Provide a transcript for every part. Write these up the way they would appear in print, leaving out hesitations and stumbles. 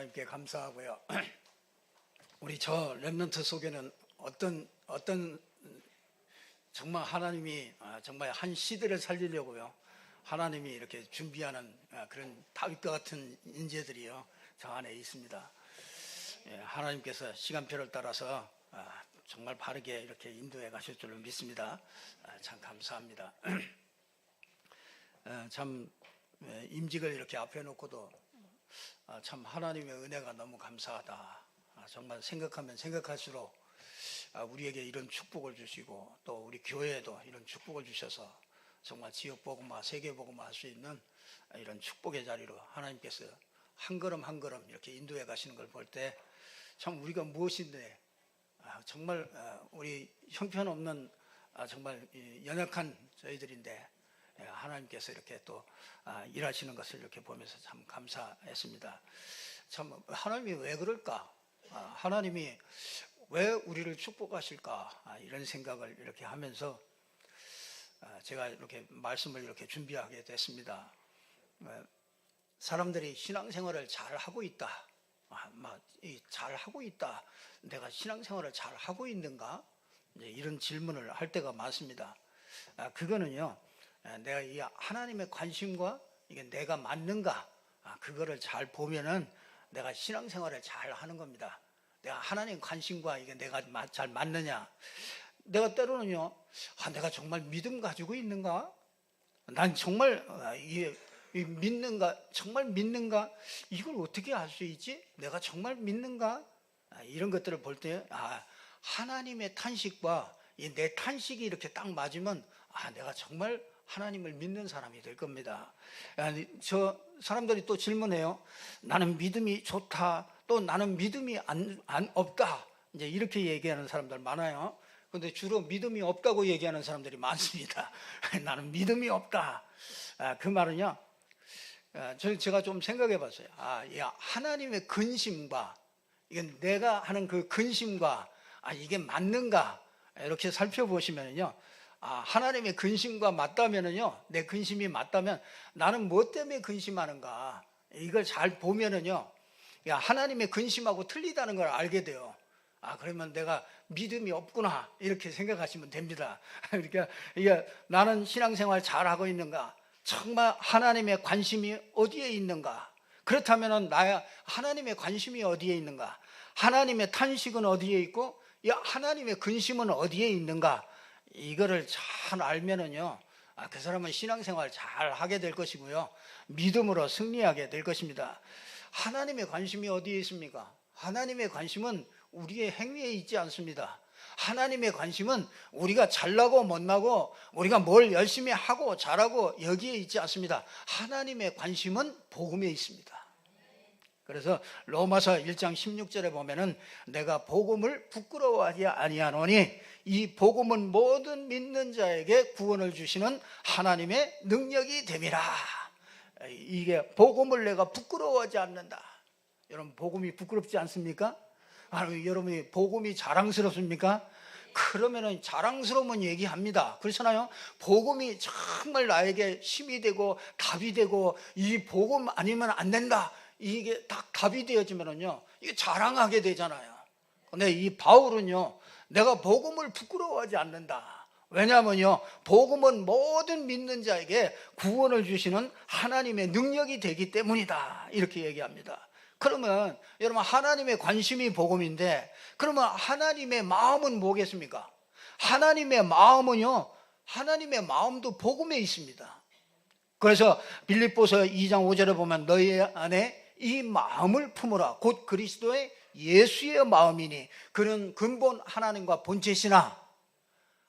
하나님께 감사하고요. 우리 저 렘넌트 속에는 어떤 정말 하나님이 정말 한 시대를 살리려고요. 하나님이 이렇게 준비하는 그런 다윗과 같은 인재들이요. 저 안에 있습니다. 하나님께서 시간표를 따라서 정말 바르게 이렇게 인도해 가실 줄을 믿습니다. 참 감사합니다. 참 임직을 이렇게 앞에 놓고도 참 하나님의 은혜가 너무 감사하다. 정말 생각하면 생각할수록 우리에게 이런 축복을 주시고 또 우리 교회에도 이런 축복을 주셔서 정말 지역복음화, 세계복음화 할 수 있는 이런 축복의 자리로 하나님께서 한 걸음 한 걸음 이렇게 인도해 가시는 걸 볼 때 참 우리가 무엇인데 정말 우리 형편없는 정말 연약한 저희들인데 하나님께서 이렇게 또 일하시는 것을 이렇게 보면서 참 감사했습니다. 참 하나님이 왜 그럴까? 하나님이 왜 우리를 축복하실까? 이런 생각을 이렇게 하면서 제가 이렇게 말씀을 이렇게 준비하게 됐습니다. 사람들이 신앙생활을 잘 하고 있다. 잘 하고 있다. 내가 신앙생활을 잘 하고 있는가? 이런 질문을 할 때가 많습니다. 그거는요. 내가 이 하나님의 관심과 이게 내가 맞는가? 그거를 잘 보면은 내가 신앙생활을 잘 하는 겁니다. 내가 하나님 관심과 이게 내가 잘 맞느냐? 내가 때로는요, 내가 정말 믿음 가지고 있는가? 난 정말 믿는가? 정말 믿는가? 이걸 어떻게 알 수 있지? 내가 정말 믿는가? 이런 것들을 볼 때, 하나님의 탄식과 내 탄식이 이렇게 딱 맞으면, 내가 정말 하나님을 믿는 사람이 될 겁니다. 저 사람들이 또 질문해요. 나는 믿음이 좋다. 또 나는 믿음이 없다. 이제 이렇게 얘기하는 사람들 많아요. 근데 주로 믿음이 없다고 얘기하는 사람들이 많습니다. 나는 믿음이 없다. 그 말은요. 제가 좀 생각해 봤어요. 하나님의 근심과 이건 내가 하는 그 근심과 이게 맞는가 이렇게 살펴보시면요. 하나님의 근심과 맞다면은요, 내 근심이 맞다면 나는 뭐 때문에 근심하는가 이걸 잘 보면은요, 하나님의 근심하고 틀리다는 걸 알게 돼요. 그러면 내가 믿음이 없구나 이렇게 생각하시면 됩니다. 그러니까 이게 나는 신앙생활 잘 하고 있는가? 정말 하나님의 관심이 어디에 있는가? 그렇다면은 나야 하나님의 관심이 어디에 있는가? 하나님의 탄식은 어디에 있고, 하나님의 근심은 어디에 있는가? 이거를 잘 알면은요, 그 사람은 신앙생활 잘 하게 될 것이고요, 믿음으로 승리하게 될 것입니다. 하나님의 관심이 어디에 있습니까? 하나님의 관심은 우리의 행위에 있지 않습니다. 하나님의 관심은 우리가 잘나고 못나고 우리가 뭘 열심히 하고 잘하고 여기에 있지 않습니다. 하나님의 관심은 복음에 있습니다. 그래서 로마서 1장 16절에 보면은 내가 복음을 부끄러워하지 아니하노니 이 복음은 모든 믿는 자에게 구원을 주시는 하나님의 능력이 됨이라. 이게 복음을 내가 부끄러워하지 않는다. 여러분 복음이 부끄럽지 않습니까? 여러분이 복음이 자랑스럽습니까? 그러면은 자랑스러우면 얘기합니다. 그렇잖아요. 복음이 정말 나에게 힘이 되고 답이 되고 이 복음 아니면 안 된다. 이게 딱 답이 되어지면은요, 이게 자랑하게 되잖아요. 근데 이 바울은요, 내가 복음을 부끄러워하지 않는다. 왜냐하면요, 복음은 모든 믿는 자에게 구원을 주시는 하나님의 능력이 되기 때문이다. 이렇게 얘기합니다. 그러면 여러분 하나님의 관심이 복음인데, 그러면 하나님의 마음은 뭐겠습니까? 하나님의 마음은요, 하나님의 마음도 복음에 있습니다. 그래서 빌립보서 2장 5절에 보면 너희 안에 이 마음을 품으라. 곧 그리스도의 예수의 마음이니 그는 근본 하나님과 본체시나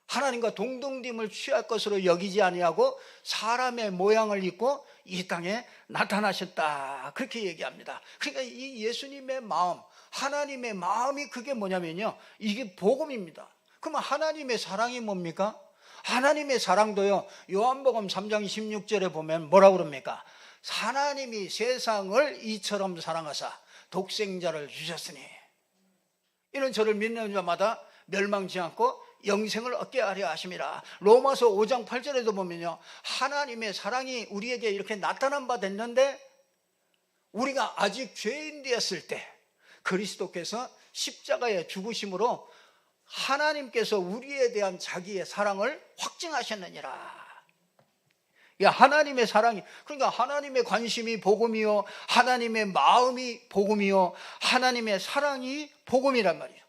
하나님과 동등됨을 취할 것으로 여기지 아니하고 사람의 모양을 입고 이 땅에 나타나셨다. 그렇게 얘기합니다. 그러니까 이 예수님의 마음, 하나님의 마음이 그게 뭐냐면요, 이게 복음입니다. 그러면 하나님의 사랑이 뭡니까? 하나님의 사랑도요, 요한복음 3장 16절에 보면 뭐라고 그럽니까? 하나님이 세상을 이처럼 사랑하사 독생자를 주셨으니 이는 저를 믿는 자마다 멸망치 않고 영생을 얻게 하려 하심이라. 로마서 5장 8절에도 보면요, 하나님의 사랑이 우리에게 이렇게 나타난 바 됐는데 우리가 아직 죄인 되었을 때 그리스도께서 십자가의 죽으심으로 하나님께서 우리에 대한 자기의 사랑을 확증하셨느니라. 하나님의 사랑이, 그러니까 하나님의 관심이 복음이요, 하나님의 마음이 복음이요, 하나님의 사랑이 복음이란 말이에요.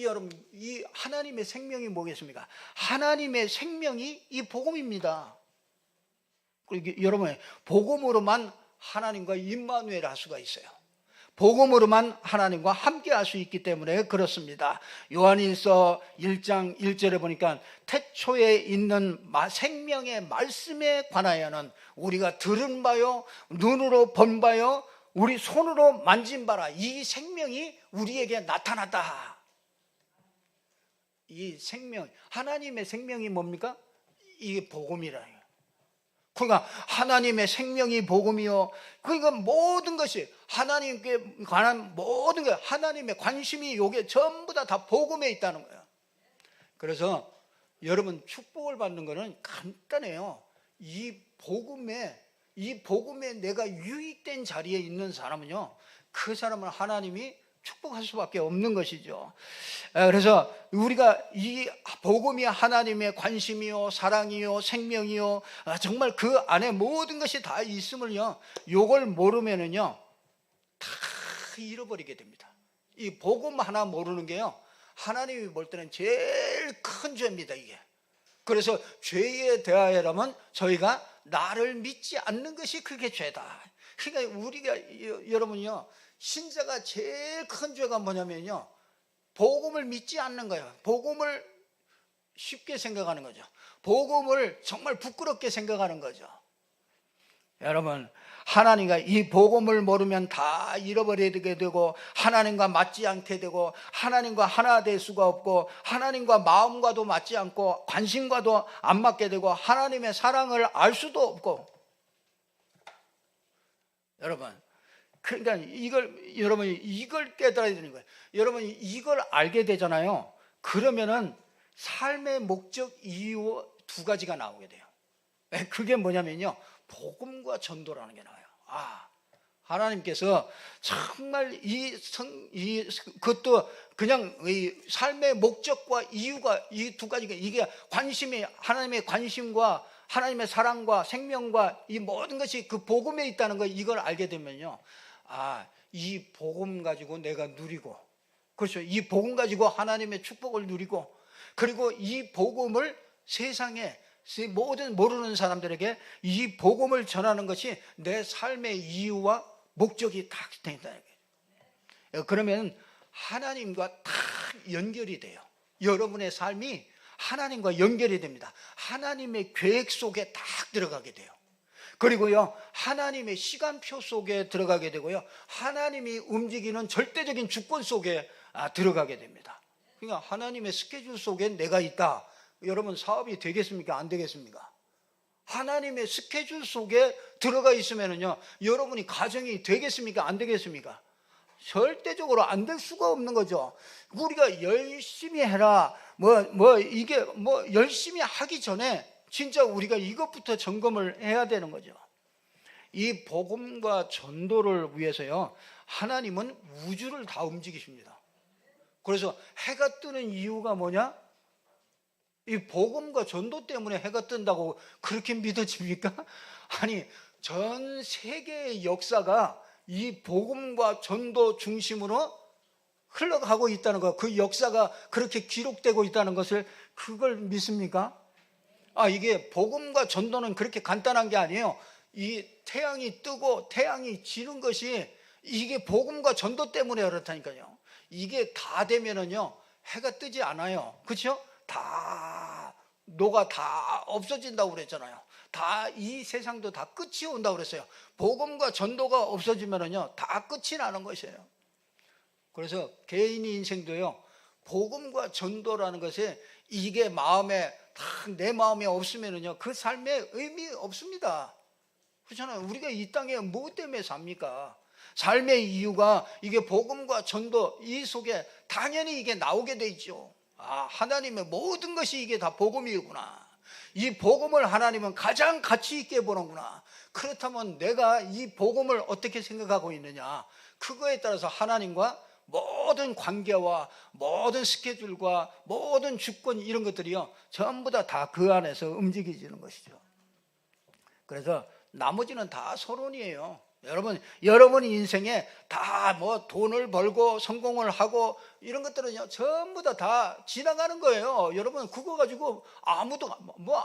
여러분, 이 하나님의 생명이 뭐겠습니까? 하나님의 생명이 이 복음입니다. 그리고 여러분, 복음으로만 하나님과 임마누엘 할 수가 있어요. 복음으로만 하나님과 함께 할 수 있기 때문에 그렇습니다. 요한일서 1장 1절에 보니까 태초에 있는 생명의 말씀에 관하여는 우리가 들은 바요, 눈으로 본 바요, 우리 손으로 만진 바라. 이 생명이 우리에게 나타났다. 이 생명, 하나님의 생명이 뭡니까? 이게 복음이라. 그러니까 하나님의 생명이 복음이요, 그러니까 모든 것이 하나님께 관한 모든 것, 하나님의 관심이 요게 전부 다 복음에 있다는 거예요. 그래서 여러분, 축복을 받는 것은 간단해요. 이 복음에 내가 유익된 자리에 있는 사람은요, 그 사람은 하나님이 축복할 수밖에 없는 것이죠. 그래서 우리가 이 복음이 하나님의 관심이요, 사랑이요, 생명이요, 정말 그 안에 모든 것이 다 있음을요, 요걸 모르면은요 다 잃어버리게 됩니다. 이 복음 하나 모르는 게요, 하나님이 볼 때는 제일 큰 죄입니다, 이게. 그래서 죄에 대하여라면 저희가 나를 믿지 않는 것이 그게 죄다. 그러니까 우리가, 여러분요, 신자가 제일 큰 죄가 뭐냐면요, 복음을 믿지 않는 거예요. 복음을 쉽게 생각하는 거죠. 복음을 정말 부끄럽게 생각하는 거죠. 여러분, 하나님과 이 복음을 모르면 다 잃어버리게 되고, 하나님과 맞지 않게 되고, 하나님과 하나 될 수가 없고, 하나님과 마음과도 맞지 않고, 관심과도 안 맞게 되고, 하나님의 사랑을 알 수도 없고. 여러분, 그러니까 여러분이 이걸 깨달아야 되는 거예요. 여러분이 이걸 알게 되잖아요. 그러면은 삶의 목적, 이유 두 가지가 나오게 돼요. 그게 뭐냐면요, 복음과 전도라는 게 나와요. 하나님께서 정말 그것도 그냥 이 삶의 목적과 이유가 이 두 가지가, 이게 관심이, 하나님의 관심과 하나님의 사랑과 생명과 이 모든 것이 그 복음에 있다는 거, 이걸 알게 되면요, 이 복음 가지고 내가 누리고, 그렇죠, 이 복음 가지고 하나님의 축복을 누리고, 그리고 이 복음을 세상에 모든 모르는 사람들에게 이 복음을 전하는 것이 내 삶의 이유와 목적이 딱 된다. 그러면 하나님과 딱 연결이 돼요. 여러분의 삶이 하나님과 연결이 됩니다. 하나님의 계획 속에 딱 들어가게 돼요. 그리고요, 하나님의 시간표 속에 들어가게 되고요, 하나님이 움직이는 절대적인 주권 속에 들어가게 됩니다. 그러니까 하나님의 스케줄 속에 내가 있다. 여러분, 사업이 되겠습니까? 안 되겠습니까? 하나님의 스케줄 속에 들어가 있으면은요, 여러분이 가정이 되겠습니까? 안 되겠습니까? 절대적으로 안 될 수가 없는 거죠. 우리가 열심히 해라, 이게 열심히 하기 전에 진짜 우리가 이것부터 점검을 해야 되는 거죠. 이 복음과 전도를 위해서요, 하나님은 우주를 다 움직이십니다. 그래서 해가 뜨는 이유가 뭐냐? 이 복음과 전도 때문에 해가 뜬다고 그렇게 믿어집니까? 아니, 전 세계의 역사가 이 복음과 전도 중심으로 흘러가고 있다는 거, 그 역사가 그렇게 기록되고 있다는 것을, 그걸 믿습니까? 이게 복음과 전도는 그렇게 간단한 게 아니에요. 이 태양이 뜨고 태양이 지는 것이 이게 복음과 전도 때문에 그렇다니까요. 이게 다 되면은요, 해가 뜨지 않아요. 그렇죠? 노가 다 없어진다고 그랬잖아요. 이 세상도 다 끝이 온다고 그랬어요. 복음과 전도가 없어지면은요, 다 끝이 나는 것이에요. 그래서 개인의 인생도요, 복음과 전도라는 것이 이게 내 마음에 없으면은요, 그 삶에 의미 없습니다. 그렇잖아요. 우리가 이 땅에 뭐 때문에 삽니까? 삶의 이유가 이게 복음과 전도, 이 속에 당연히 이게 나오게 돼 있죠. 하나님의 모든 것이 이게 다 복음이구나. 이 복음을 하나님은 가장 가치 있게 보는구나. 그렇다면 내가 이 복음을 어떻게 생각하고 있느냐, 그거에 따라서 하나님과 모든 관계와 모든 스케줄과 모든 주권 이런 것들이요 전부 다 그 안에서 움직이지는 것이죠. 그래서 나머지는 다 서론이에요. 여러분 인생에 다 뭐 돈을 벌고 성공을 하고 이런 것들은 전부 다 지나가는 거예요. 여러분 그거 가지고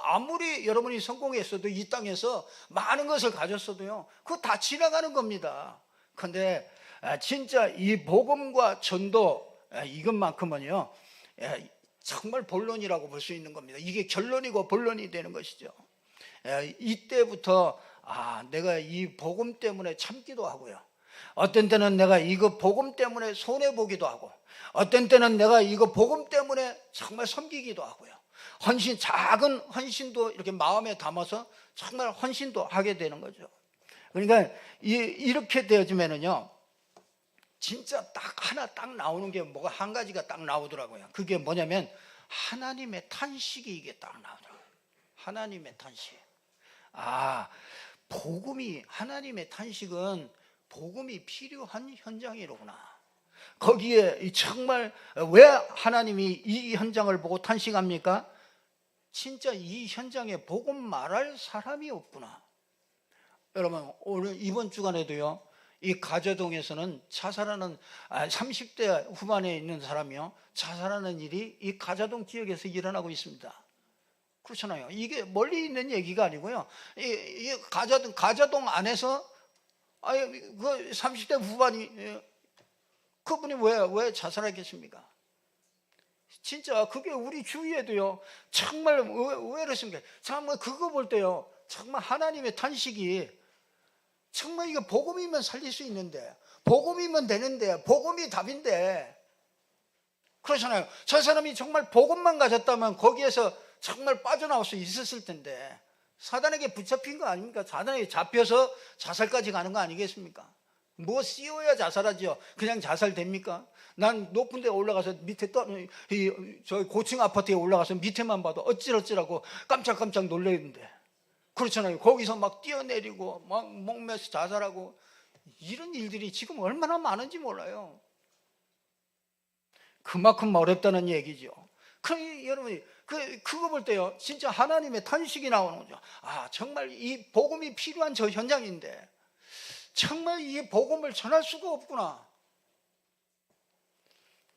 아무리 여러분이 성공했어도 이 땅에서 많은 것을 가졌어도요 그거 다 지나가는 겁니다. 그런데 진짜 이 복음과 전도 이것만큼은요 정말 본론이라고 볼 수 있는 겁니다. 이게 결론이고 본론이 되는 것이죠. 이때부터 내가 이 복음 때문에 참기도 하고요, 어떤 때는 내가 이거 복음 때문에 손해보기도 하고, 어떤 때는 내가 이거 복음 때문에 정말 섬기기도 하고요, 작은 헌신도 이렇게 마음에 담아서 정말 헌신도 하게 되는 거죠. 그러니까 이렇게 되어지면은요 진짜 하나 딱 나오는 게 뭐가 한 가지가 딱 나오더라고요. 그게 뭐냐면 하나님의 탄식이 이게 딱 나오더라고요. 하나님의 탄식. 복음이, 하나님의 탄식은 복음이 필요한 현장이로구나. 거기에 정말 왜 하나님이 이 현장을 보고 탄식합니까? 진짜 이 현장에 복음 말할 사람이 없구나. 여러분 오늘 이번 주간에도요 이 가자동에서는 자살하는 30대 후반에 있는 사람이요 자살하는 일이 이 가자동 지역에서 일어나고 있습니다. 그렇잖아요. 이게 멀리 있는 얘기가 아니고요. 이 가자동 안에서 그 30대 후반이 그분이 왜 자살하겠습니까? 진짜 그게 우리 주위에도요 정말 왜 그렇습니까? 정말 그거 볼 때요 정말 하나님의 탄식이, 정말 이거 복음이면 살릴 수 있는데, 복음이면 되는데, 복음이 답인데, 그렇잖아요. 저 사람이 정말 복음만 가졌다면 거기에서 정말 빠져나올 수 있었을 텐데 사단에게 붙잡힌 거 아닙니까? 사단에게 잡혀서 자살까지 가는 거 아니겠습니까? 뭐 씌워야 자살하죠. 그냥 자살 됩니까? 난 높은 데 올라가서 밑에 저 고층 아파트에 올라가서 밑에만 봐도 어찌어찌라고 깜짝깜짝 놀라는데, 그렇잖아요. 거기서 막 뛰어내리고 막 목매서 자살하고 이런 일들이 지금 얼마나 많은지 몰라요. 그만큼 어렵다는 얘기죠. 여러분이 그거 볼 때요 진짜 하나님의 탄식이 나오는 거죠. 정말 이 복음이 필요한 저 현장인데 정말 이 복음을 전할 수가 없구나.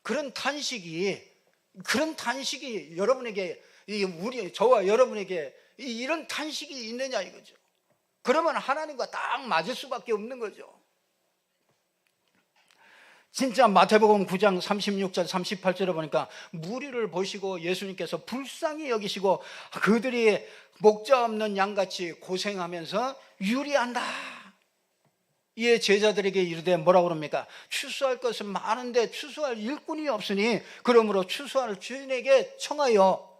그런 탄식이 여러분에게, 저와 여러분에게 이런 탄식이 있느냐 이거죠. 그러면 하나님과 딱 맞을 수밖에 없는 거죠. 진짜 마태복음 9장 36절 38절에 보니까 무리를 보시고 예수님께서 불쌍히 여기시고 그들이 목자 없는 양같이 고생하면서 유리한다. 이에 제자들에게 이르되 뭐라고 그럽니까? 추수할 것은 많은데 추수할 일꾼이 없으니 그러므로 추수할 주인에게 청하여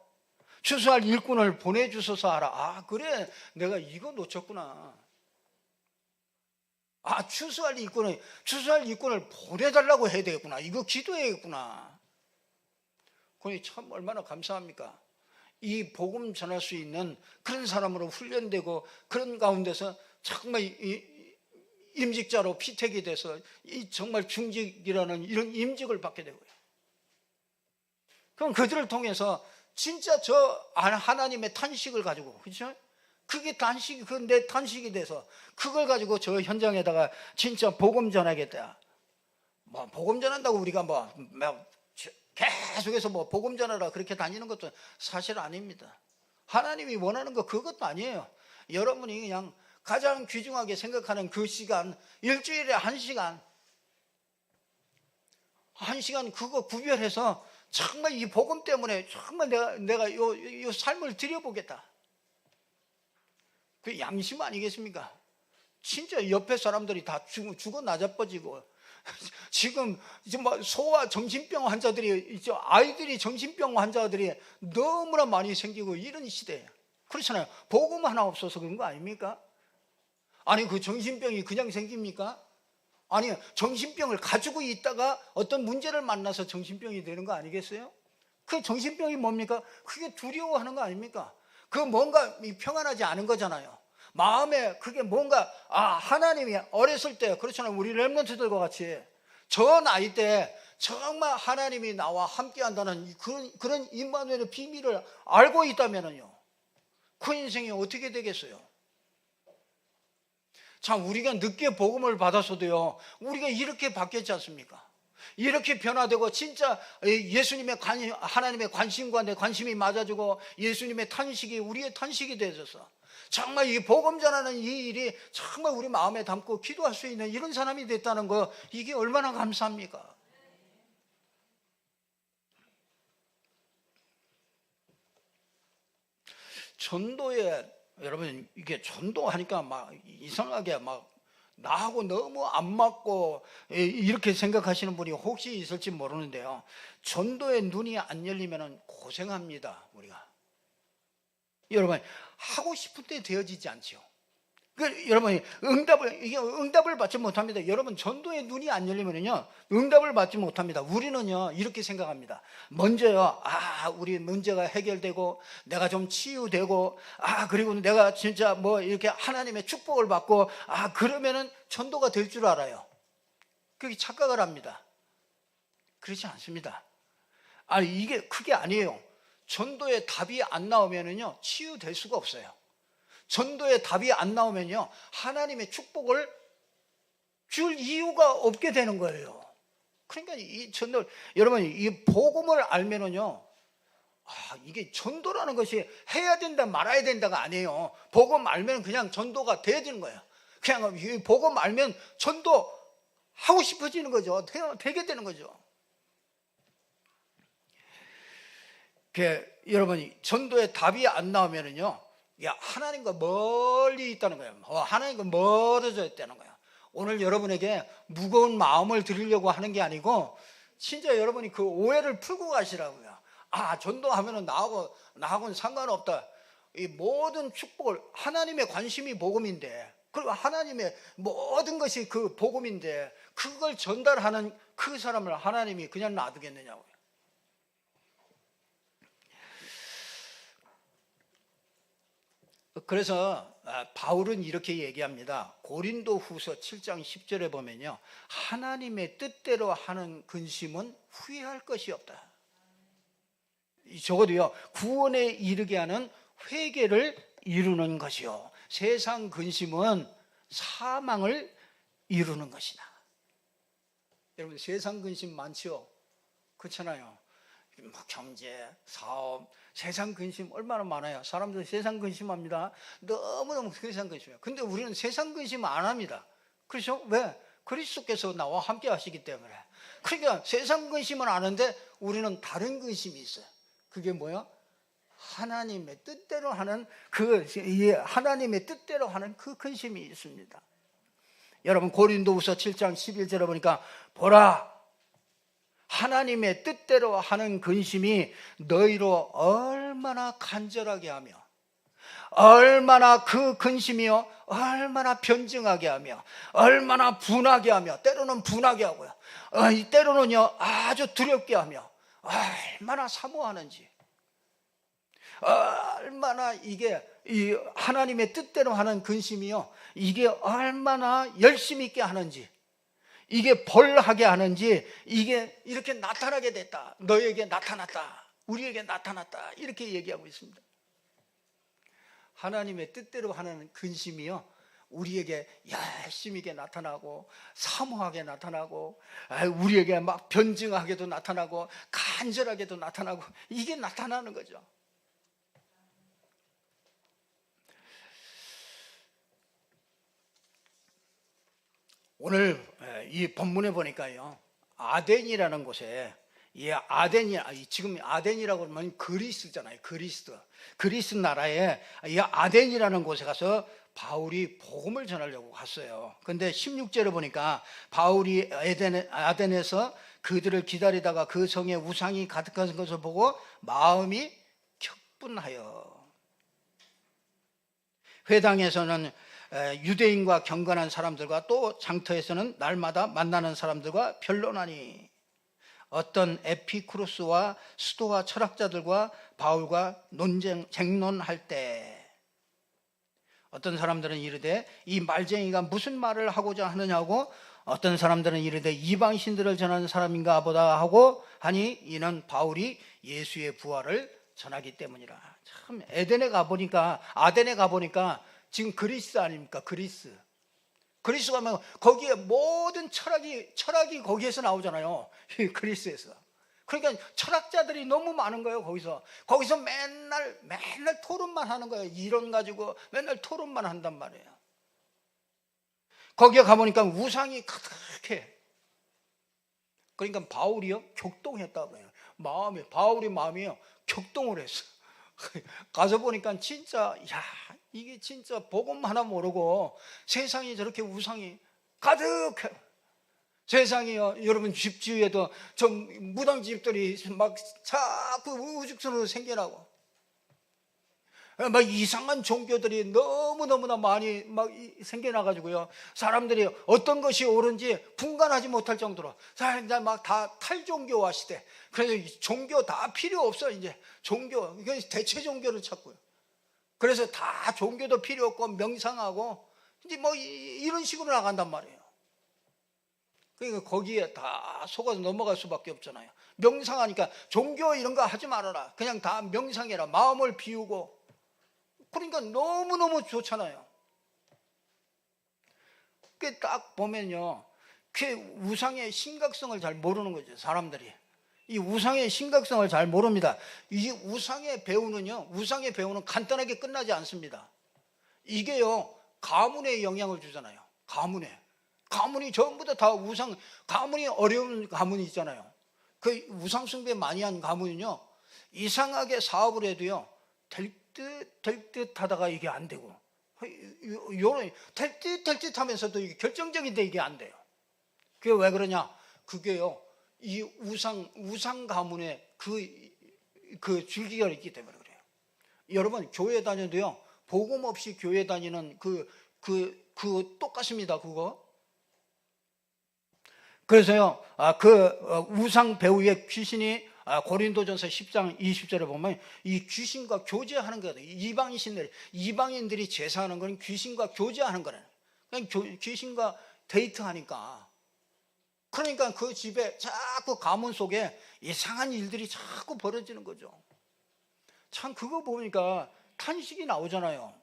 추수할 일꾼을 보내주소서 하라. 그래 내가 이거 놓쳤구나. 추수할 일꾼을 보내달라고 해야 되겠구나. 이거 기도해야겠구나. 그러니 참 얼마나 감사합니까? 이 복음 전할 수 있는 그런 사람으로 훈련되고 그런 가운데서 정말 임직자로 피택이 돼서 정말 중직이라는 이런 임직을 받게 되고요. 그럼 그들을 통해서 진짜 저 하나님의 탄식을 가지고, 그렇죠? 그게 내 탄식이 돼서 그걸 가지고 저 현장에다가 진짜 복음 전하겠다. 복음 전한다고 우리가 계속해서 복음 전하라 그렇게 다니는 것도 사실 아닙니다. 하나님이 원하는 거 그것도 아니에요. 여러분이 그냥 가장 귀중하게 생각하는 그 시간, 일주일에 1시간 그거 구별해서 정말 이 복음 때문에 정말 내가 이 삶을 드려보겠다. 그 양심 아니겠습니까? 진짜 옆에 사람들이 다 죽어 나자빠지고 지금 소아 정신병 환자들이 아이들이 정신병 환자들이 너무나 많이 생기고 이런 시대예요. 그렇잖아요. 복음 하나 없어서 그런 거 아닙니까? 아니 그 정신병이 그냥 생깁니까? 아니 정신병을 가지고 있다가 어떤 문제를 만나서 정신병이 되는 거 아니겠어요? 그 정신병이 뭡니까? 그게 두려워하는 거 아닙니까? 그 뭔가 평안하지 않은 거잖아요. 마음에 그게 뭔가 하나님이 어렸을 때 그렇잖아요. 우리 렘넌트들과 같이 저 나이 때 정말 하나님이 나와 함께한다는 그런 임마누엘의 비밀을 알고 있다면요, 그 인생이 어떻게 되겠어요? 참, 우리가 늦게 복음을 받았어도요, 우리가 이렇게 바뀌었지 않습니까? 이렇게 변화되고 진짜 예수님의 하나님의 관심과 내 관심이 맞아지고 예수님의 탄식이 우리의 탄식이 되어서 정말 이 복음 전하는 이 일이 정말 우리 마음에 담고 기도할 수 있는 이런 사람이 됐다는 거, 이게 얼마나 감사합니까? 전도에, 여러분, 이게 전도하니까 막 이상하게 막 나하고 너무 안 맞고 이렇게 생각하시는 분이 혹시 있을지 모르는데요, 전도에 눈이 안 열리면 고생합니다. 우리가, 여러분, 하고 싶을 때 되어지지 않죠. 여러분, 응답을 받지 못합니다. 여러분, 전도에 눈이 안 열리면요, 응답을 받지 못합니다. 우리는요, 이렇게 생각합니다. 먼저요, 우리 문제가 해결되고 내가 좀 치유되고 그리고 내가 진짜 뭐 이렇게 하나님의 축복을 받고 그러면은 전도가 될 줄 알아요. 그렇게 착각을 합니다. 그렇지 않습니다. 그게 아니에요. 전도에 답이 안 나오면은요, 치유될 수가 없어요. 전도에 답이 안 나오면요, 하나님의 축복을 줄 이유가 없게 되는 거예요. 그러니까 이 전도, 여러분, 이 복음을 알면은요, 이게 전도라는 것이 해야 된다 말아야 된다가 아니에요. 복음 알면 그냥 전도가 돼야 되는 거예요. 그냥 이 복음 알면 전도 하고 싶어지는 거죠. 되게 되는 거죠. 여러분이 전도에 답이 안 나오면은요, 하나님과 멀리 있다는 거예요. 하나님과 멀어져 있다는 거예요. 오늘 여러분에게 무거운 마음을 드리려고 하는 게 아니고, 진짜 여러분이 그 오해를 풀고 가시라고요. 전도하면은 나하고는 상관없다. 이 모든 축복을, 하나님의 관심이 복음인데, 그리고 하나님의 모든 것이 그 복음인데, 그걸 전달하는 그 사람을 하나님이 그냥 놔두겠느냐고요. 그래서 바울은 이렇게 얘기합니다. 고린도 후서 7장 10절에 보면요, 하나님의 뜻대로 하는 근심은 후회할 것이 없다. 적어도요, 구원에 이르게 하는 회개를 이루는 것이요, 세상 근심은 사망을 이루는 것이다. 여러분, 세상 근심 많죠? 그렇잖아요. 뭐 경제, 사업, 세상 근심 얼마나 많아요. 사람들 세상 근심합니다. 너무너무 세상 근심해요. 근데 우리는 세상 근심 안 합니다. 그렇죠? 왜? 그리스도께서 나와 함께 하시기 때문에. 그러니까 세상 근심은 아는데 우리는 다른 근심이 있어요. 그게 뭐야? 하나님의 뜻대로 하는 하나님의 뜻대로 하는 그 근심이 있습니다. 여러분, 고린도후서 7장 11절에 보니까, 보라, 하나님의 뜻대로 하는 근심이 너희로 얼마나 간절하게 하며, 얼마나 그 근심이요, 얼마나 변증하게 하며, 얼마나 분하게 하며, 때로는 분하게 하고요, 때로는요 아주 두렵게 하며, 얼마나 사모하는지, 얼마나 이게 이 하나님의 뜻대로 하는 근심이요, 이게 얼마나 열심히 있게 하는지, 이게 벌하게 하는지, 이게 이렇게 나타나게 됐다. 너에게 나타났다. 우리에게 나타났다. 이렇게 얘기하고 있습니다. 하나님의 뜻대로 하는 근심이요, 우리에게 열심히 있게 나타나고, 사모하게 나타나고, 우리에게 막 변증하게도 나타나고, 간절하게도 나타나고, 이게 나타나는 거죠. 오늘 이 본문에 보니까요, 아덴이라는 곳에, 지금 아덴이라고 하면 그리스잖아요. 그리스 나라에 이 아덴이라는 곳에 가서 바울이 복음을 전하려고 갔어요. 근데 16절에 보니까 바울이 아덴에서 그들을 기다리다가 그 성에 우상이 가득한 것을 보고 마음이 격분하여, 회당에서는 유대인과 경건한 사람들과 또 장터에서는 날마다 만나는 사람들과 변론하니, 어떤 에피쿠로스와 스토아 철학자들과 바울과 쟁론할 때 어떤 사람들은 이르되 이 말쟁이가 무슨 말을 하고자 하느냐고, 어떤 사람들은 이르되 이방신들을 전하는 사람인가 보다 하고 하니, 이는 바울이 예수의 부활을 전하기 때문이라. 참, 아덴에 가보니까 지금 그리스 아닙니까? 그리스 가면 거기에 모든 철학이 거기에서 나오잖아요. 그리스에서. 그러니까 철학자들이 너무 많은 거예요. 거기서 맨날 토론만 하는 거예요. 이론 가지고 맨날 토론만 한단 말이에요. 거기에 가보니까 우상이 가득해. 그러니까 바울이요 격동했다고 해요. 바울의 마음이요 격동을 했어. 가서 보니까 진짜, 이게 진짜 복음 하나 모르고 세상이 저렇게 우상이 가득해. 세상이요, 여러분 집 주위에도 저 무당집들이 막 자꾸 우죽순으로 생겨나고, 막 이상한 종교들이 너무너무나 많이 막 생겨나가지고요, 사람들이 어떤 것이 옳은지 분간하지 못할 정도로 이제 막 다 탈종교화 시대. 그래서 종교 다 필요 없어. 이제 종교, 대체 종교를 찾고요. 그래서 다 종교도 필요 없고 명상하고 이제 뭐 이런 식으로 나간단 말이에요. 그러니까 거기에 다 속아서 넘어갈 수밖에 없잖아요. 명상하니까 종교 이런 거 하지 말아라, 그냥 다 명상해라, 마음을 비우고. 그러니까 너무너무 좋잖아요. 그 딱 보면요, 그 우상의 심각성을 잘 모르는 거죠. 사람들이 이 우상의 심각성을 잘 모릅니다. 이 우상의 배우는 간단하게 끝나지 않습니다. 이게요 가문에 영향을 주잖아요. 가문이 전부 다 가문이 어려운 가문이 있잖아요. 그 우상 숭배 많이 한 가문은요, 이상하게 사업을 해도요 될 듯 하다가 이게 안 되고, 될 듯 하면서도 이게 결정적인데 이게 안 돼요. 그게 왜 그러냐? 그게요 이 우상 가문의 그 줄기가 있기 때문에 그래요. 여러분 교회 다녀도요 복음 없이 교회 다니는 그 똑같습니다. 그거. 그래서요, 우상 배우의 귀신이 고린도전서 10장 20절에 보면 이 귀신과 교제하는 거예요. 이방인들이 제사하는 건 귀신과 교제하는 거래요. 그냥 귀신과 데이트하니까. 그러니까 그 집에 자꾸 가문 속에 이상한 일들이 자꾸 벌어지는 거죠. 참 그거 보니까 탄식이 나오잖아요.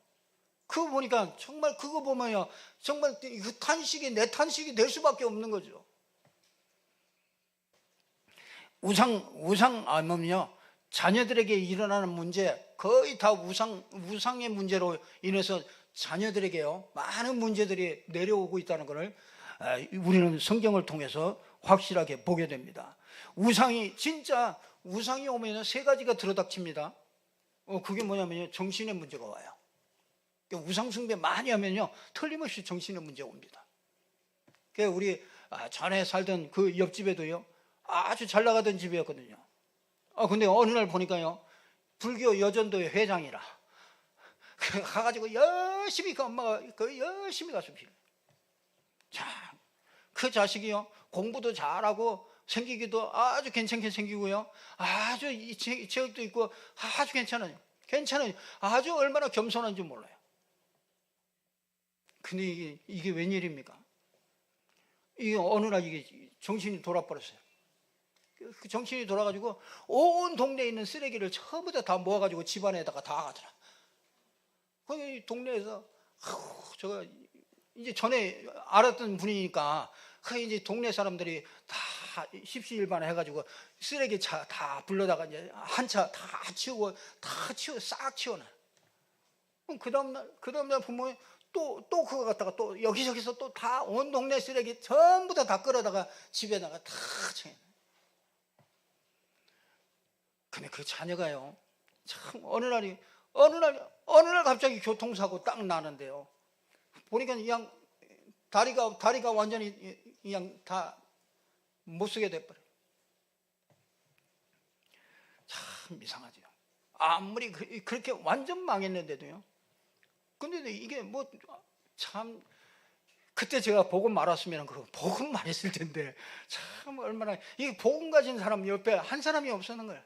그거 보니까 정말 그거 보면요, 정말 그 탄식이 내 탄식이 될 수밖에 없는 거죠. 우상하면요 자녀들에게 일어나는 문제 거의 다 우상의 문제로 인해서 자녀들에게요 많은 문제들이 내려오고 있다는 것을 우리는 성경을 통해서 확실하게 보게 됩니다. 우상이 오면 세 가지가 들어닥칩니다. 그게 뭐냐면요, 정신의 문제가 와요. 우상 숭배 많이 하면요 틀림없이 정신의 문제가 옵니다. 우리 전에 살던 그 옆집에도요 아주 잘 나가던 집이었거든요. 근데 어느 날 보니까요 불교 여전도의 회장이라 가가지고 열심히 그 엄마가 열심히 가서 빌어요. 자, 그 자식이요 공부도 잘하고 생기기도 아주 괜찮게 생기고요, 아주 이 체력도 있고 아주 괜찮아요. 아주 얼마나 겸손한지 몰라요. 근데 이게 웬일입니까? 이게 어느 날 이게 정신이 돌아버렸어요. 그 정신이 돌아가지고 온 동네에 있는 쓰레기를 전부 다 모아가지고 집안에다가 다 가더라. 그 동네에서 제가 이제 전에 알았던 분이니까 이제 동네 사람들이 다 십시일반 해가지고 쓰레기 차 다 불러다가 이제 한 차 다 치우고 싹 치워놔. 그 다음날 부모님 또 그거 갖다가 또 여기저기서 또 다 온 동네 쓰레기 전부 다 끌어다가 집에다가 다 채. 근데 그 자녀가요 참 어느 날 갑자기 교통사고 딱 나는데요, 보니까 그냥 다리가 완전히 그냥 다 못 쓰게 돼버려요. 참 이상하죠. 아무리 그렇게 완전 망했는데도요. 근데 이게 뭐 참 그때 제가 복음 말았으면 그 복음 말했을 텐데 참 얼마나 이 복음 가진 사람 옆에 한 사람이 없었는 거예요.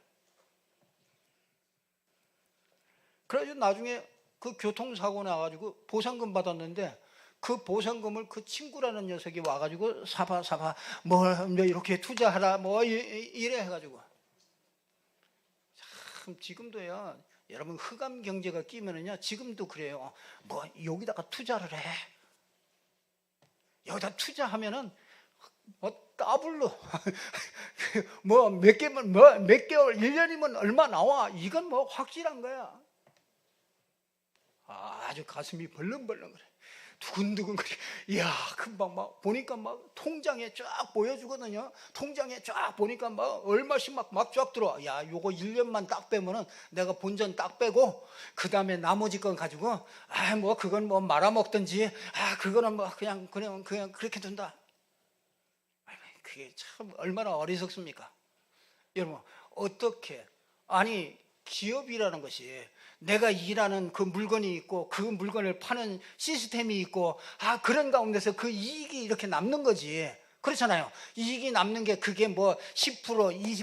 그래서 나중에 그 교통사고 나가지고 보상금 받았는데 그 보상금을 그 친구라는 녀석이 와가지고 사봐 뭐 이렇게 투자하라 뭐 이래 해가지고 참 지금도요. 여러분 흑암 경제가 끼면은요 지금도 그래요. 뭐 여기다가 투자를 해. 여기다 투자하면은 뭐 더블로 뭐 몇 개월 1년이면 얼마 나와. 이건 뭐 확실한 거야. 아주 가슴이 벌렁벌렁 그래. 두근두근 그래. 이야 금방 막 보니까 막 통장에 쫙 보여주거든요. 통장에 쫙 보니까 막 얼마씩 막 쫙 들어와. 야 요거 1년만 딱 빼면은 내가 본전 딱 빼고 그 다음에 나머지 건 가지고 뭐 그건 뭐 말아먹든지 그거는 뭐 그냥 그렇게 둔다. 그게 참 얼마나 어리석습니까? 여러분 어떻게 아니 기업이라는 것이 내가 일하는 그 물건이 있고 그 물건을 파는 시스템이 있고 그런 가운데서 그 이익이 이렇게 남는 거지. 그렇잖아요. 이익이 남는 게 그게 뭐 10%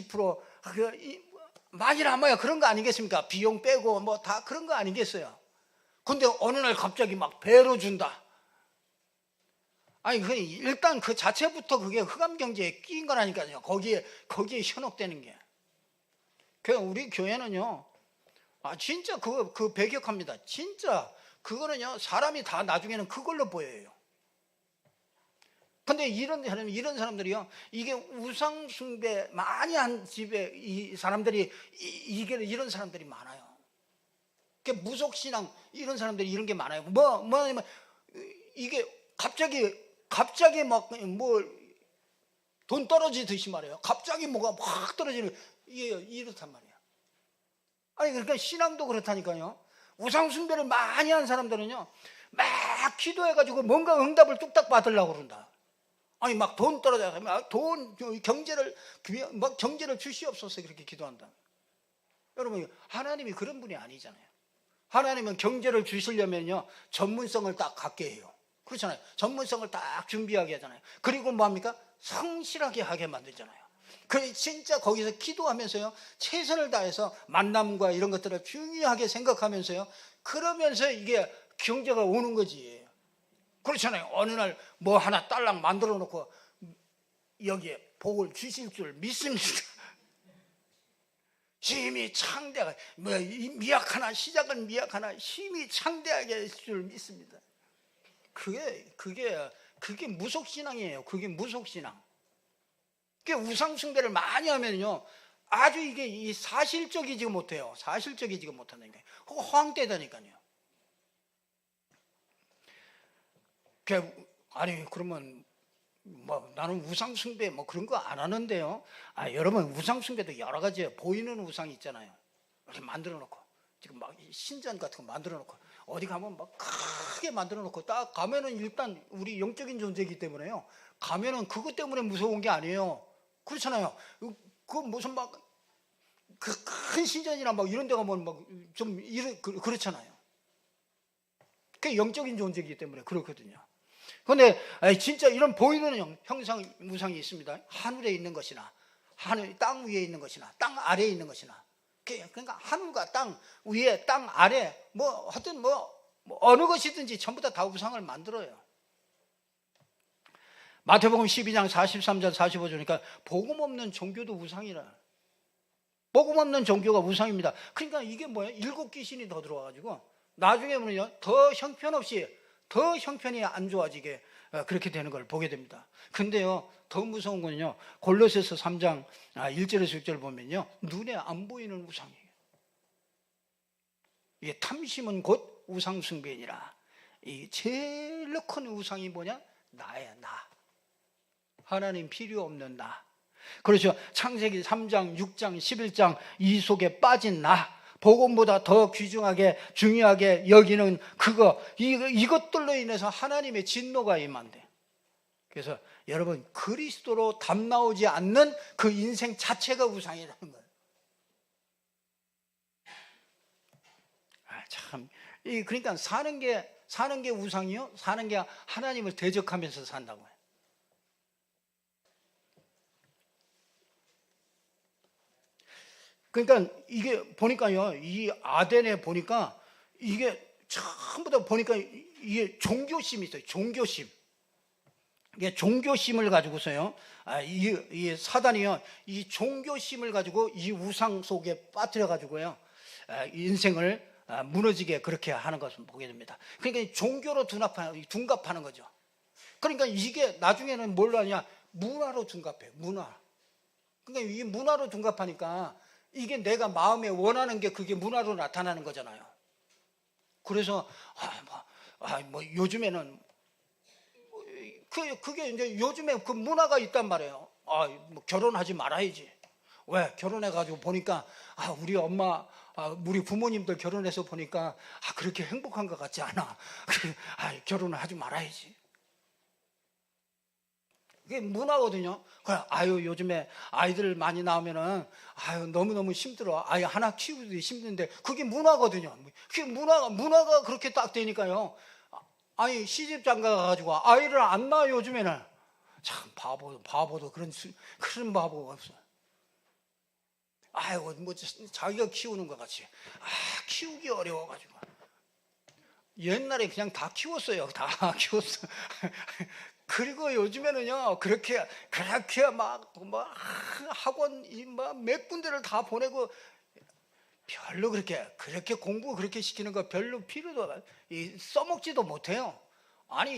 20% 많이 남아야 그런 거 아니겠습니까? 비용 빼고 뭐 다 그런 거 아니겠어요? 근데 어느 날 갑자기 막 배로 준다. 아니 일단 그 자체부터 그게 흑암 경제에 끼인 거라니까요. 거기에 현혹되는 게. 그 우리 교회는요. 진짜 그 배격합니다. 진짜 그거는요 사람이 다 나중에는 그걸로 보여요. 근데 이런 사람들이요 이게 우상 숭배 많이 한 집에 이 사람들이 이런 사람들이 많아요. 그 무속신앙 이런 사람들이 이런 게 많아요. 뭐냐면 이게 갑자기 막 뭐 돈 떨어지듯이 말이에요. 갑자기 뭐가 확 떨어지는 이렇단 말이에요. 아니 그러니까 신앙도 그렇다니까요. 우상숭배를 많이 한 사람들은요 막 기도해가지고 뭔가 응답을 뚝딱 받으려고 그런다. 아니 막 돈 떨어져 막 경제를 주시옵소서 그렇게 기도한다. 여러분 하나님이 그런 분이 아니잖아요. 하나님은 경제를 주시려면요 전문성을 딱 갖게 해요. 그렇잖아요. 전문성을 딱 준비하게 하잖아요. 그리고 뭐합니까? 성실하게 하게 만들잖아요. 그 진짜 거기서 기도하면서요 최선을 다해서 만남과 이런 것들을 중요하게 생각하면서요 그러면서 이게 경제가 오는 거지. 그렇잖아요. 어느 날 뭐 하나 딸랑 만들어 놓고 여기에 복을 주실 줄 믿습니다. 힘이 창대하게 미약하나 시작은 미약하나 힘이 창대하게 할 줄 믿습니다. 그게 무속신앙이에요. 그게 무속신앙. 그게 우상숭배를 많이 하면요 아주 이게 사실적이지 못해요. 사실적이지 못한다니까. 그거 허황되다니까요. 아니 그러면 뭐 나는 우상숭배 뭐 그런 거 안 하는데요. 여러분 우상숭배도 여러 가지예요. 보이는 우상이 있잖아요. 이렇게 만들어 놓고 지금 막 신전 같은 거 만들어 놓고 어디 가면 막 크게 만들어 놓고 딱 가면은 일단 우리 영적인 존재이기 때문에요. 가면은 그것 때문에 무서운 게 아니에요. 그렇잖아요. 그 무슨 막 그 큰 신전이나 막 이런 데 가면 막 좀 그렇잖아요. 그게 영적인 존재이기 때문에 그렇거든요. 그런데 진짜 이런 보이는 형상 우상이 있습니다. 하늘에 있는 것이나 땅 위에 있는 것이나 땅 아래에 있는 것이나 그러니까 하늘과 땅 위에 땅 아래 뭐 하여튼 뭐 어느 것이든지 전부 다 우상을 만들어요. 마태복음 12장 43절 45절이니까 복음 없는 종교도 우상이라. 복음 없는 종교가 우상입니다. 그러니까 이게 뭐예요? 7귀신이 더 들어와가지고 나중에 보면요 더 형편이 안 좋아지게 그렇게 되는 걸 보게 됩니다. 근데요 더 무서운 건요 골로새서 3장 1절에서 6절 보면요 눈에 안 보이는 우상이에요. 이게 탐심은 곧 우상숭배니라. 이 제일 큰 우상이 뭐냐? 나야 나. 하나님 필요 없는 나. 그렇죠. 창세기 3장 6장 11장 이 속에 빠진 나. 복음보다 더 귀중하게 중요하게 여기는 이것들로 인해서 하나님의 진노가 임한대. 그래서 여러분 그리스도로 답 나오지 않는 그 인생 자체가 우상이라는 거예요. 그러니까 사는 게 사는 게 우상이요? 사는 게 하나님을 대적하면서 산다고요. 그러니까 이게 보니까요, 이 아덴에 보니까 이게 전부 다 보니까 이게 종교심이 있어요. 종교심. 이게 종교심을 가지고서요, 이 사단이요, 이 종교심을 가지고 이 우상 속에 빠뜨려 가지고요, 인생을 무너지게 그렇게 하는 것을 보게 됩니다. 그러니까 종교로 둔갑하는 거죠. 그러니까 이게 나중에는 뭘로 하냐? 문화로 둔갑해요. 문화. 그러니까 이 문화로 둔갑하니까 이게 내가 마음에 원하는 게 그게 문화로 나타나는 거잖아요. 그래서 요즘에는 그게 이제 요즘에 그 문화가 있단 말이에요. 뭐 결혼하지 말아야지. 왜? 결혼해가지고 보니까 우리 엄마, 우리 부모님들 결혼해서 보니까 그렇게 행복한 것 같지 않아. 결혼을 하지 말아야지. 그게 문화거든요. 요즘에 아이들 많이 나오면은 너무너무 힘들어. 아이 하나 키우기도 힘든데 그게 문화거든요. 그게 문화가 그렇게 딱 되니까요. 시집 장가 가가지고 아이를 안 낳아. 요즘에는 참 바보도 그런 바보가 없어. 뭐 자기가 키우는 것 같이 키우기 어려워가지고. 옛날에 그냥 다 키웠어요. 다 키웠어. 그리고 요즘에는요, 그렇게 막 학원 몇 군데를 다 보내고 별로 그렇게 공부 그렇게 시키는 거 별로 필요도 써먹지도 못해요.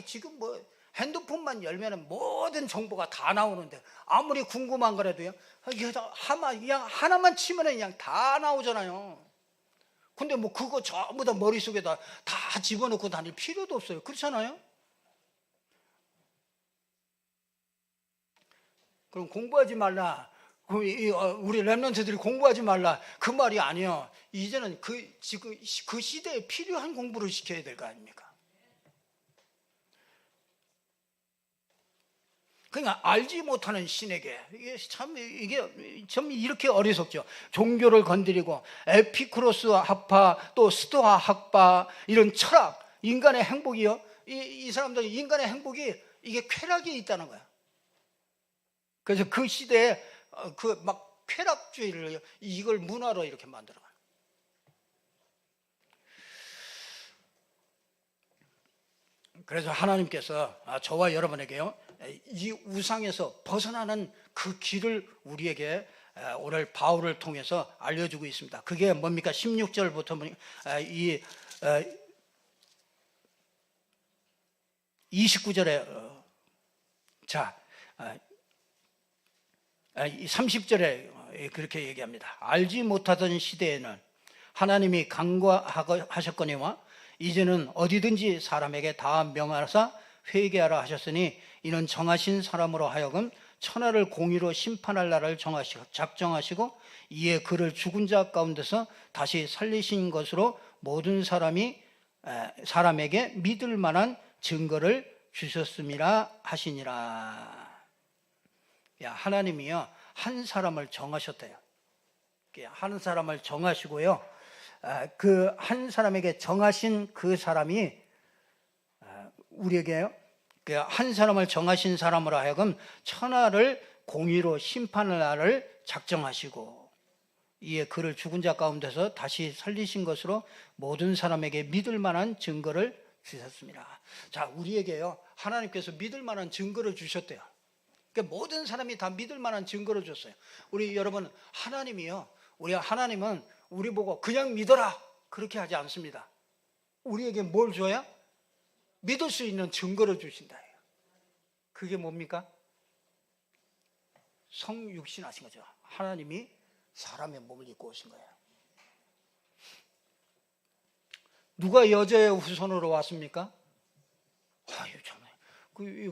지금 뭐 핸드폰만 열면은 모든 정보가 다 나오는데 아무리 궁금한 거라도요, 그냥 하나만 치면은 그냥 다 나오잖아요. 근데 뭐 그거 전부 다 머릿속에다 다 집어넣고 다닐 필요도 없어요. 그렇잖아요? 그럼 공부하지 말라. 우리 랩런트들이 공부하지 말라. 그 말이 아니에요. 이제는 지금 그 시대에 필요한 공부를 시켜야 될 거 아닙니까? 그러니까 알지 못하는 신에게 이게 참 이렇게 어리석죠. 종교를 건드리고 에피쿠로스 학파 또 스토아 학파 이런 철학, 인간의 행복이요. 이 사람들 인간의 행복이 이게 쾌락이 있다는 거야. 그래서 그 시대에 그 막 쾌락주의를 이걸 문화로 이렇게 만들어가요. 그래서 하나님께서 저와 여러분에게요, 이 우상에서 벗어나는 그 길을 우리에게 오늘 바울을 통해서 알려주고 있습니다. 그게 뭡니까? 16절부터 이 29절에 30절에 그렇게 얘기합니다. 알지 못하던 시대에는 하나님이 간과하셨거니와 이제는 어디든지 사람에게 다 명하사 회개하라 하셨으니 이는 정하신 사람으로 하여금 천하를 공의로 심판할 날을 작정하시고 이에 그를 죽은 자 가운데서 다시 살리신 것으로 모든 사람에게 믿을 만한 증거를 주셨음이라 하시니라. 하나님이요, 한 사람을 정하셨대요. 한 사람을 정하시고요, 그 한 사람에게 정하신 그 사람이 우리에게요, 그 한 사람을 정하신 사람으로 하여금 천하를 공의로 심판할 날을 작정하시고 이에 그를 죽은 자 가운데서 다시 살리신 것으로 모든 사람에게 믿을 만한 증거를 주셨습니다. 우리에게요, 하나님께서 믿을 만한 증거를 주셨대요. 그러니까 모든 사람이 다 믿을 만한 증거를 줬어요. 우리 여러분, 하나님은 우리 보고 그냥 믿어라 그렇게 하지 않습니다. 우리에게 뭘 줘야? 믿을 수 있는 증거를 주신다. 그게 뭡니까? 성육신하신 거죠. 하나님이 사람의 몸을 입고 오신 거예요. 누가 여자의 후손으로 왔습니까?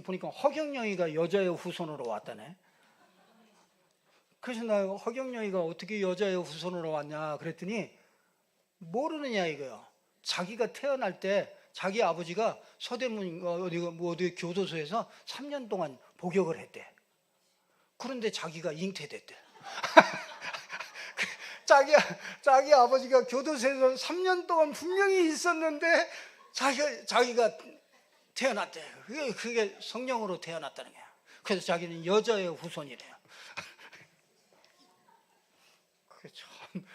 보니까 허경영이가 여자의 후손으로 왔다네. 그래서 나 허경영이가 어떻게 여자의 후손으로 왔냐 그랬더니 모르느냐 이거요. 자기가 태어날 때 자기 아버지가 서대문 어디 교도소에서 3년 동안 복역을 했대. 그런데 자기가 잉태됐대. 자기 아버지가 교도소에서 3년 동안 분명히 있었는데 자기가 태어났대. 그게 성령으로 태어났다는 거야. 그래서 자기는 여자의 후손이래요. 그게 참.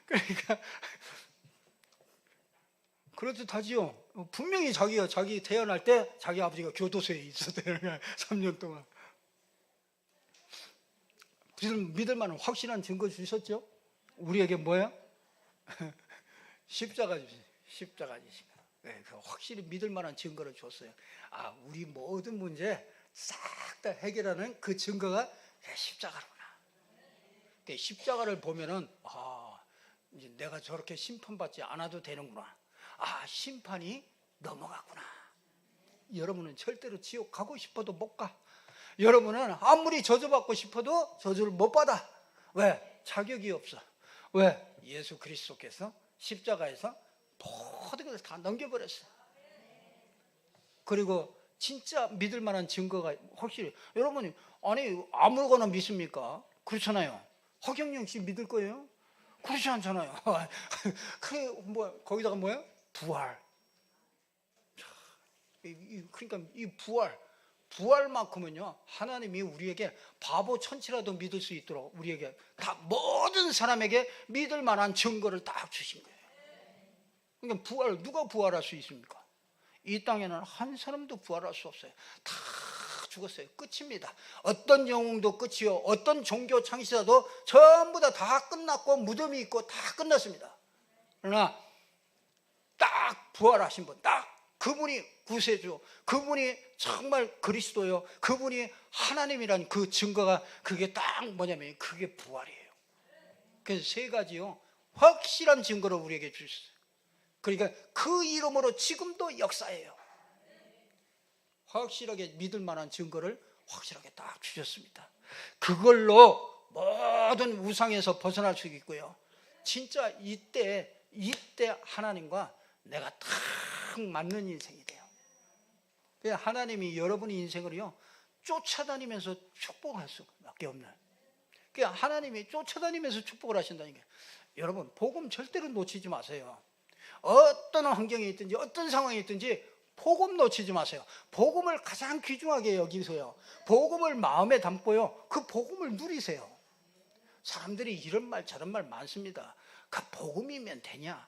그러니까 그렇듯하지요. 분명히 자기 태어날 때 자기 아버지가 교도소에 있었대요. 3년 동안. 믿을 만한 확실한 증거 주셨죠? 우리에게 뭐야? 십자가 주신. 네, 그 확실히 믿을 만한 증거를 줬어요. 우리 모든 문제 싹 다 해결하는 그 증거가 십자가로구나. 십자가를 보면은 이제 내가 저렇게 심판받지 않아도 되는구나. 심판이 넘어갔구나. 여러분은 절대로 지옥 가고 싶어도 못 가. 여러분은 아무리 저주받고 싶어도 저주를 못 받아. 왜? 자격이 없어. 왜? 예수 그리스도께서 십자가에서 모든 것을 다 넘겨버렸어. 그리고 진짜 믿을 만한 증거가 확실히, 여러분이 아무거나 믿습니까? 그렇잖아요. 허경영 씨 믿을 거예요? 그렇지 않잖아요. 그래, 거기다가 뭐야? 부활. 그러니까 이 부활만큼은요, 하나님이 우리에게 바보 천치라도 믿을 수 있도록 우리에게 다 모든 사람에게 믿을 만한 증거를 딱 주신 거예요. 그러니까 누가 부활할 수 있습니까? 이 땅에는 한 사람도 부활할 수 없어요. 다 죽었어요. 끝입니다. 어떤 영웅도 끝이요, 어떤 종교 창시자도 전부 다 끝났고 무덤이 있고 다 끝났습니다. 그러나 딱 부활하신 분, 딱 그분이 구세주, 그분이 정말 그리스도요, 그분이 하나님이란 그 증거가 그게 딱 뭐냐면 그게 부활이에요. 그래서 세 가지요, 확실한 증거를 우리에게 주셨어요. 그러니까 그 이름으로 지금도 역사해요. 확실하게 믿을 만한 증거를 확실하게 딱 주셨습니다. 그걸로 모든 우상에서 벗어날 수 있고요. 진짜 이때 하나님과 내가 딱 맞는 인생이 돼요. 하나님이 여러분의 인생을요 쫓아다니면서 축복할 수밖에 없는. 하나님이 쫓아다니면서 축복을 하신다니까. 여러분, 복음 절대로 놓치지 마세요. 어떤 환경에 있든지 어떤 상황에 있든지 복음 놓치지 마세요. 복음을 가장 귀중하게 여기세요. 복음을 마음에 담고요, 그 복음을 누리세요. 사람들이 이런 말 저런 말 많습니다. 그 복음이면 되냐?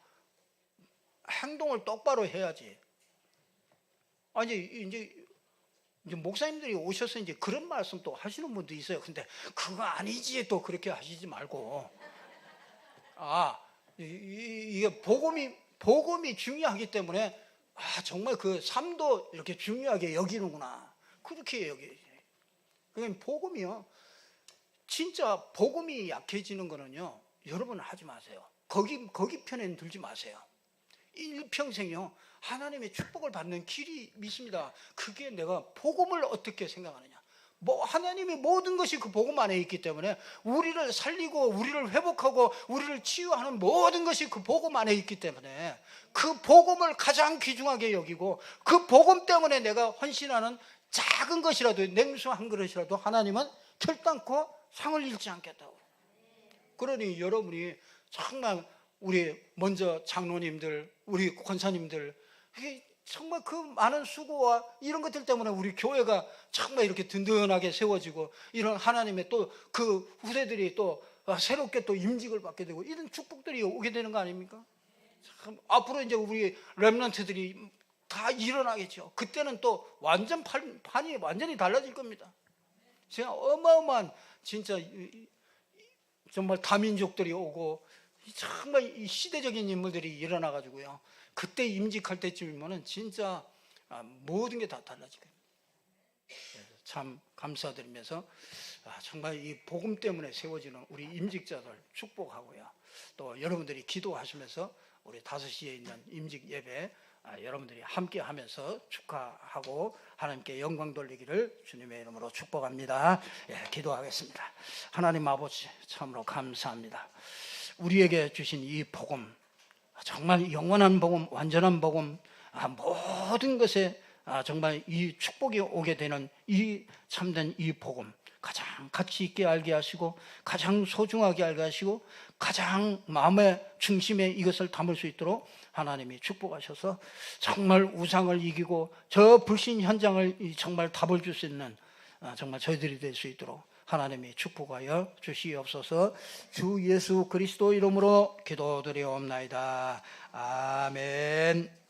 행동을 똑바로 해야지. 이제 목사님들이 오셔서 이제 그런 말씀 또 하시는 분도 있어요. 근데 그거 아니지, 또 그렇게 하시지 말고. 이게 복음이 중요하기 때문에 정말 그 삶도 이렇게 중요하게 여기는구나. 그렇게 여기지. 그러니까 복음이요, 진짜 복음이 약해지는 거는요, 여러분 하지 마세요. 거기 편에는 들지 마세요. 일평생요 하나님의 축복을 받는 길이 있습니다. 그게 내가 복음을 어떻게 생각하느냐. 하나님의 모든 것이 그 복음 안에 있기 때문에 우리를 살리고 우리를 회복하고 우리를 치유하는 모든 것이 그 복음 안에 있기 때문에 그 복음을 가장 귀중하게 여기고 그 복음 때문에 내가 헌신하는 작은 것이라도, 냉수 한 그릇이라도 하나님은 결단코 상을 잃지 않겠다고. 그러니 여러분이 정말 우리 먼저 장로님들, 우리 권사님들, 정말 그 많은 수고와 이런 것들 때문에 우리 교회가 정말 이렇게 든든하게 세워지고, 이런 하나님의 또 그 후대들이 또 새롭게 또 임직을 받게 되고, 이런 축복들이 오게 되는 거 아닙니까? 참 앞으로 이제 우리 렘넌트들이 다 일어나겠죠. 그때는 또 완전 판이 완전히 달라질 겁니다. 제가 어마어마한 진짜 정말 다민족들이 오고 정말 이 시대적인 인물들이 일어나 가지고요, 그때 임직할 때쯤이면은 진짜 모든 게 다 달라질 겁니다. 참 감사드리면서 정말 이 복음 때문에 세워지는 우리 임직자들 축복하고요, 또 여러분들이 기도하시면서 우리 5시에 있는 임직 예배 여러분들이 함께 하면서 축하하고 하나님께 영광 돌리기를 주님의 이름으로 축복합니다. 기도하겠습니다. 하나님 아버지, 참으로 감사합니다. 우리에게 주신 이 복음, 정말 영원한 복음, 완전한 복음, 모든 것에 정말 이 축복이 오게 되는 이 참된 이 복음, 가장 가치 있게 알게 하시고 가장 소중하게 알게 하시고 가장 마음의 중심에 이것을 담을 수 있도록 하나님이 축복하셔서 정말 우상을 이기고 저 불신 현장을 정말 답을 줄 수 있는 정말 저희들이 될 수 있도록 하나님이 축복하여 주시옵소서. 주 예수 그리스도 이름으로 기도드리옵나이다. 아멘.